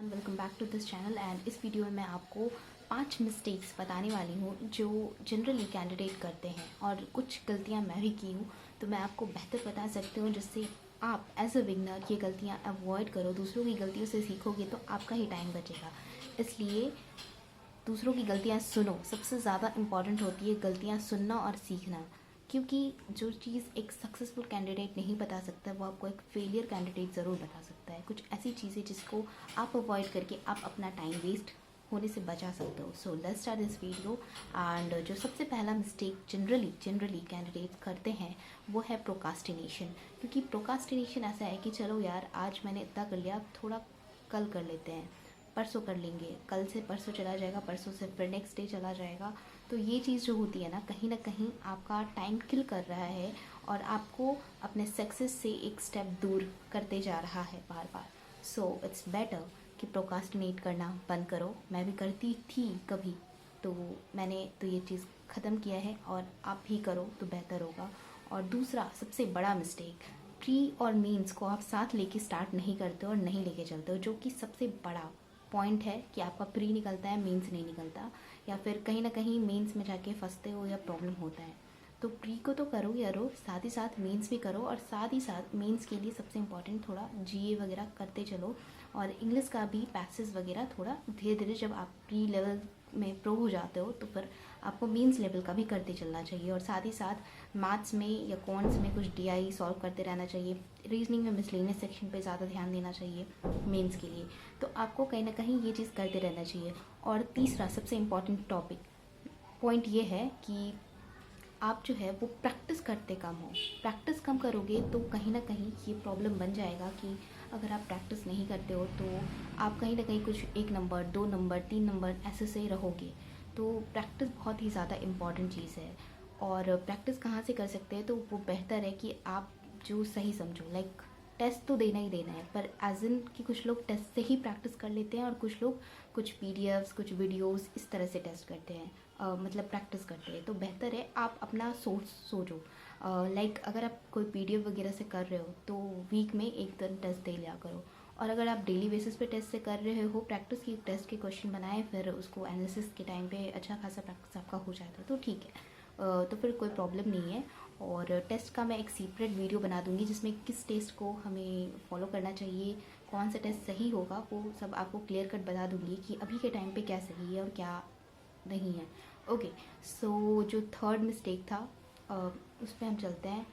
Welcome back to this channel and इस video में मैं आपको 5 मिस्टेक्स बताने वाली हूँ जो जनरली कैंडिडेट करते हैं और कुछ गलतियाँ मैं भी की हूँ, तो मैं आपको बेहतर बता सकती हूँ जिससे आप एज अ बिगनर ये गलतियाँ अवॉइड करो। दूसरों की गलतियों से सीखोगे तो आपका ही टाइम बचेगा। इसलिए दूसरों की गलतियाँ सुनो। सबसे ज़्यादा इम्पॉर्टेंट होती है गलतियाँ सुनना और सीखना, क्योंकि जो चीज़ एक सक्सेसफुल कैंडिडेट नहीं बता सकता वो आपको एक फेलियर कैंडिडेट ज़रूर बता सकता है। कुछ ऐसी चीज़ें जिसको आप अवॉइड करके आप अपना टाइम वेस्ट होने से बचा सकते हो। So let's start this video. And जो सबसे पहला मिस्टेक जनरली कैंडिडेट्स करते हैं वो है प्रोकास्टिनेशन। क्योंकि प्रोकास्टिनेशन ऐसा है कि चलो यार आज मैंने इतना कर लिया, अब थोड़ा कल कर लेते हैं, परसों कर लेंगे, कल से परसों चला जाएगा, परसों से फिर नेक्स्ट डे चला जाएगा। तो ये चीज़ जो होती है ना कहीं आपका टाइम किल कर रहा है और आपको अपने सक्सेस से एक स्टेप दूर करते जा रहा है बार बार। सो इट्स बेटर कि प्रोकास्टिनेट करना बंद करो। मैं भी करती थी कभी, तो मैंने तो ये चीज़ ख़त्म किया है और आप भी करो तो बेहतर होगा। और दूसरा सबसे बड़ा मिस्टेक, प्री और मेंस को आप साथ लेके स्टार्ट नहीं करते हो और नहीं लेके चलते हो, जो कि सबसे बड़ा पॉइंट है कि आपका प्री निकलता है, मेंस नहीं निकलता, या फिर कहीं ना कहीं मेंस में जाके फंसते हो या प्रॉब्लम होता है। तो प्री को तो करो यारो, साथ ही साथ मेंस भी करो, और साथ ही साथ मेंस के लिए सबसे इम्पोर्टेंट थोड़ा जीए वगैरह करते चलो, और इंग्लिश का भी पैसेज वगैरह थोड़ा धीरे धीरे जब आप प्री लेवल में प्रो हो जाते हो तो फिर आपको मेंस लेवल का भी करते चलना चाहिए। और साथ ही साथ मैथ्स में या कॉन्स में कुछ डीआई सॉल्व करते रहना चाहिए। रीजनिंग में मिसलेनियस सेक्शन पे ज़्यादा ध्यान देना चाहिए मेंस के लिए। तो आपको कहीं ना कहीं ये चीज़ करते रहना चाहिए। और तीसरा सबसे इम्पॉर्टेंट पॉइंट ये है कि आप जो है वो प्रैक्टिस करते कम हो। प्रैक्टिस कम करोगे तो कहीं ना कहीं ये प्रॉब्लम बन जाएगा कि अगर आप प्रैक्टिस नहीं करते हो तो आप कहीं ना कहीं कुछ 1 नंबर 2 नंबर 3 नंबर ऐसे से रहोगे। तो प्रैक्टिस बहुत ही ज़्यादा इम्पॉर्टेंट चीज़ है। और प्रैक्टिस कहाँ से कर सकते हैं, तो वो बेहतर है कि आप जो सही समझो, लाइक टेस्ट तो देना ही देना है, पर एज इन कि कुछ लोग टेस्ट से ही प्रैक्टिस कर लेते हैं और कुछ लोग कुछ पीडीएफ्स कुछ वीडियोस इस तरह से टेस्ट करते हैं, मतलब प्रैक्टिस करते हैं। तो बेहतर है आप अपना सोच सोचो। लाइक अगर आप कोई पीडीएफ वगैरह से कर रहे हो तो वीक में एक दिन टेस्ट दे लिया करो। और अगर आप डेली बेसिस पे टेस्ट से कर रहे हो, प्रैक्टिस की टेस्ट के क्वेश्चन बनाए, फिर उसको एनालिसिस के टाइम पे अच्छा खासा प्रैक्टिस आपका हो जाता है तो ठीक है। तो फिर कोई प्रॉब्लम नहीं है। और टेस्ट का मैं एक सेपरेट वीडियो बना दूंगी जिसमें किस टेस्ट को हमें फॉलो करना चाहिए, कौन सा टेस्ट सही होगा, वो सब आपको क्लियर कट बता दूंगी कि अभी के टाइम पे क्या सही है और क्या नहीं है। ओके। सो जो थर्ड मिस्टेक था उस पर हम चलते हैं।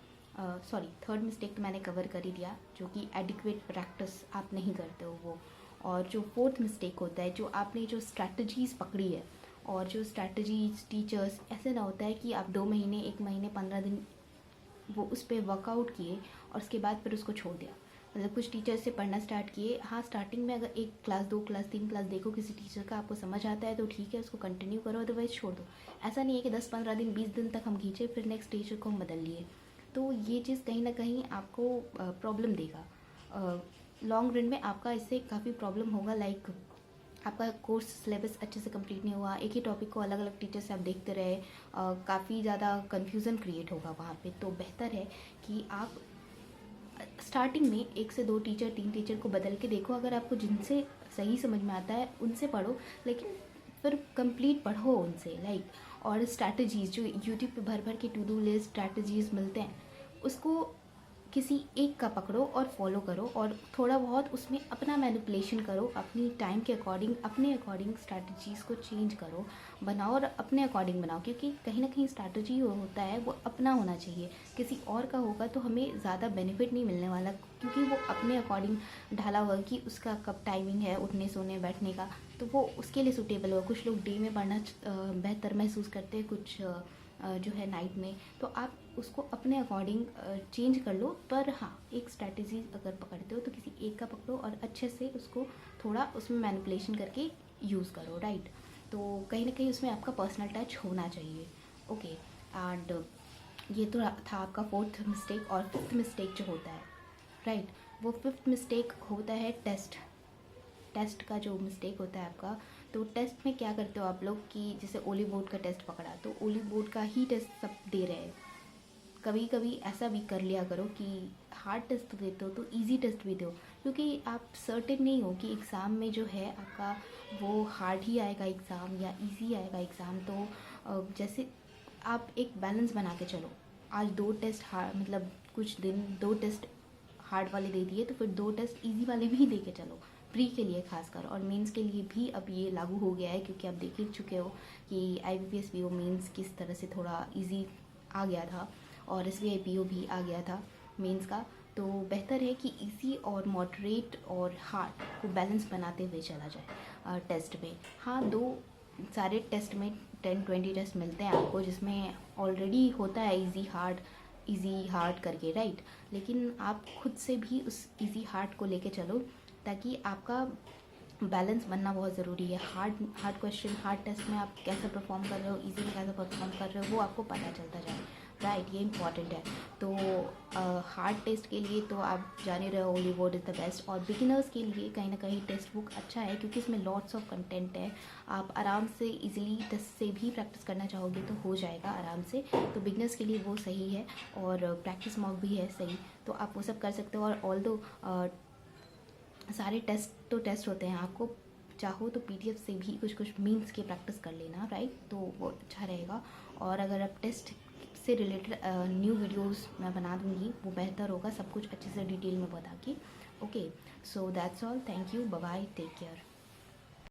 सॉरी, थर्ड मिस्टेक तो मैंने कवर कर ही दिया, जो कि एडिक्वेट प्रैक्टिस आप नहीं करते हो वो। और जो फोर्थ मिस्टेक होता है, जो आपने जो स्ट्रैटेजीज़ पकड़ी है, और जो स्ट्रैटेजीज टीचर्स, ऐसे ना होता है कि आप 2 महीने 1 महीने 15 दिन वो उस पर वर्कआउट किए और उसके बाद फिर उसको छोड़ दिया। मतलब कुछ टीचर से पढ़ना स्टार्ट किए, हाँ स्टार्टिंग में अगर 1 क्लास 2 क्लास 3 क्लास देखो किसी टीचर का आपको समझ आता है तो ठीक है, उसको कंटिन्यू करो, अदरवाइज छोड़ दो। ऐसा नहीं है कि 10 15 दिन 20 दिन तक हम खींचे फिर नेक्स्ट टीचर को हम बदल लिए। तो ये चीज़ कहीं ना कहीं आपको प्रॉब्लम देगा। लॉन्ग रन में आपका इससे काफ़ी प्रॉब्लम होगा। लाइक आपका कोर्स सिलेबस अच्छे से कंप्लीट नहीं हुआ, एक ही टॉपिक को अलग अलग टीचर से आप देखते रहे, काफ़ी ज़्यादा कन्फ्यूज़न क्रिएट होगा वहाँ पे। तो बेहतर है कि आप स्टार्टिंग में 1 से 2 टीचर 3 टीचर को बदल के देखो। अगर आपको जिनसे सही समझ में आता है उनसे पढ़ो, लेकिन फिर कंप्लीट पढ़ो उनसे। लाइक और स्ट्रैटेजीज़ जो यूट्यूब पे भर भर के टू डू लिस्ट स्ट्रैटेजीज़ मिलते हैं, उसको किसी एक का पकड़ो और फॉलो करो, और थोड़ा बहुत उसमें अपना मैनिपुलेशन करो, अपनी टाइम के अकॉर्डिंग अपने अकॉर्डिंग स्ट्रैटेजीज़ को चेंज करो, बनाओ और अपने अकॉर्डिंग बनाओ। क्योंकि कहीं ना कहीं स्ट्रैटेजी होता है वो अपना होना चाहिए, किसी और का होगा तो हमें ज़्यादा बेनिफिट नहीं मिलने वाला, क्योंकि वो अपने अकॉर्डिंग ढाला हुआ कि उसका कब टाइमिंग है उठने सोने बैठने का, तो वो उसके लिए सूटेबल होगा। कुछ लोग डे में पढ़ना बेहतर महसूस करते हैं, कुछ जो है नाइट में। तो आप उसको अपने अकॉर्डिंग चेंज कर लो। पर हाँ, एक स्ट्रैटेजी अगर पकड़ते हो तो किसी एक का पकड़ो और अच्छे से उसको थोड़ा उसमें मैनिपुलेशन करके यूज़ करो, राइट। तो कहीं ना कहीं उसमें आपका पर्सनल टच होना चाहिए। ओके। एंड ये तो था आपका फोर्थ मिस्टेक। और फिफ्थ मिस्टेक जो होता है, राइट, वो फिफ्थ मिस्टेक होता है टेस्ट। टेस्ट का जो मिस्टेक होता है आपका, तो टेस्ट में क्या करते हो आप लोग कि जैसे ओली बोर्ड का टेस्ट पकड़ा तो ओली बोर्ड का ही टेस्ट सब दे रहे हैं, कभी कभी ऐसा भी कर लिया करो कि हार्ड टेस्ट देते हो तो इजी टेस्ट भी दो, क्योंकि आप सर्टेन नहीं हो कि एग्ज़ाम में जो है आपका वो हार्ड ही आएगा एग्ज़ाम या इजी आएगा एग्ज़ाम। तो जैसे आप एक बैलेंस बना के चलो, आज 2 टेस्ट हार्ड, मतलब कुछ दिन 2 टेस्ट हार्ड वाले दे दिए तो फिर 2 टेस्ट इजी वाले भी दे के चलो, प्री के लिए खासकर, और मेंस के लिए भी अब ये लागू हो गया है, क्योंकि आप देख ही चुके हो कि IBPS PO मेंस किस तरह से थोड़ा इजी आ गया था और SBI PO भी आ गया था मेंस का। तो बेहतर है कि इजी और मॉडरेट और हार्ड को बैलेंस बनाते हुए चला जाए टेस्ट में। हाँ, 2 सारे टेस्ट में 10-20 टेस्ट मिलते हैं आपको, जिसमें ऑलरेडी होता है इजी हार्ड करके, राइट। लेकिन आप खुद से भी उस इजी हार्ड को लेके चलो, ताकि आपका बैलेंस बनना बहुत ज़रूरी है। हार्ड क्वेश्चन, हार्ड टेस्ट में आप कैसे परफॉर्म कर रहे हो, इजी में कैसे परफॉर्म कर रहे हो, वो आपको पता चलता जाए, राइट। ये इंपॉर्टेंट है। तो हार्ड टेस्ट के लिए तो आप जान ही रहे हो, only word is the best. और बिगिनर्स के लिए कहीं ना कहीं टेक्स्ट बुक अच्छा है, क्योंकि इसमें लॉट्स ऑफ कंटेंट है। आप आराम से इजीली टेस्ट से भी प्रैक्टिस करना चाहोगे तो हो जाएगा आराम से। तो बिगिनर्स के लिए वो सही है, और प्रैक्टिस मॉक भी है सही, तो आप वो सब कर सकते हो। और ऑल दो सारे टेस्ट होते हैं, आपको चाहो तो PDF से भी कुछ कुछ मीम्स की प्रैक्टिस कर लेना, राइट। तो वो अच्छा रहेगा। और अगर आप टेस्ट से रिलेटेड न्यू वीडियोस मैं बना दूँगी, वो बेहतर होगा, सब कुछ अच्छे से डिटेल में बता के। Okay, so that's all, thank you, bye bye, take care.